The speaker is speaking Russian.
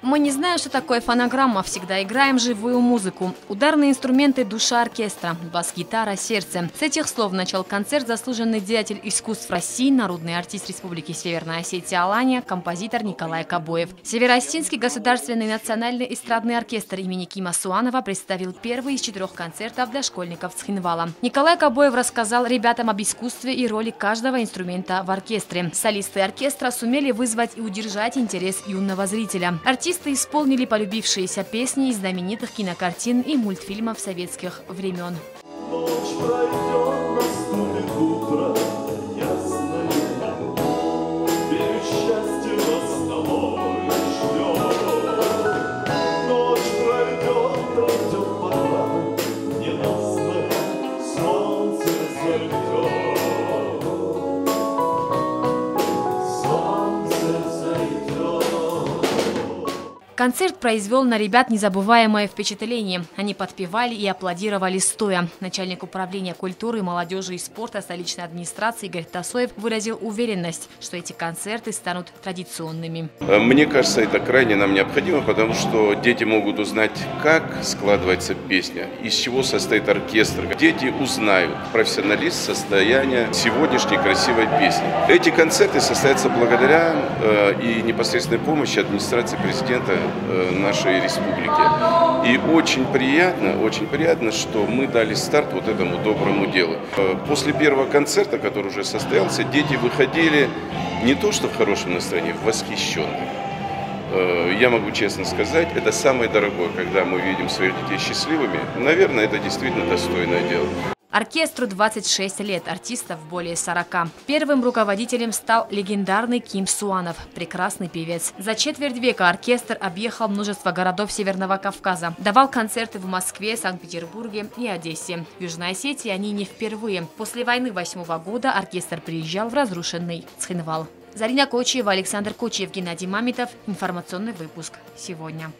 Мы не знаем, что такое фонограмма, всегда играем живую музыку. Ударные инструменты – душа оркестра, бас-гитара – сердце. С этих слов начал концерт заслуженный деятель искусств России, народный артист Республики Северная Осетия Алания, композитор Николай Кобоев. Северо-Осетинский государственный национальный эстрадный оркестр имени Кима Суанова представил первый из 4 концертов для школьников Цхинвала. Николай Кобоев рассказал ребятам об искусстве и роли каждого инструмента в оркестре. Солисты оркестра сумели вызвать и удержать интерес юного зрителя. Артисты исполнили полюбившиеся песни из знаменитых кинокартин и мультфильмов советских времен. Концерт произвел на ребят незабываемое впечатление. Они подпевали и аплодировали стоя. Начальник управления культуры, молодежи и спорта столичной администрации Игорь Тасоев выразил уверенность, что эти концерты станут традиционными. Мне кажется, это крайне нам необходимо, потому что дети могут узнать, как складывается песня, из чего состоит оркестр. Дети узнают профессионализм состояния сегодняшней красивой песни. Эти концерты состоятся благодаря и непосредственной помощи администрации президента нашей республики. И очень приятно, что мы дали старт вот этому доброму делу. После первого концерта, который уже состоялся, дети выходили не то что в хорошем настроении, восхищенные. Я могу честно сказать, это самое дорогое, когда мы видим своих детей счастливыми. Наверное, это действительно достойное дело. Оркестру 26 лет, артистов более 40. Первым руководителем стал легендарный Ким Суанов, прекрасный певец. За четверть века оркестр объехал множество городов Северного Кавказа. Давал концерты в Москве, Санкт-Петербурге и Одессе. В Южной Осетии они не впервые. После войны 2008 года оркестр приезжал в разрушенный Цхинвал. Зарина Кочиева, Александр Кочиев, Геннадий Мамитов. Информационный выпуск сегодня.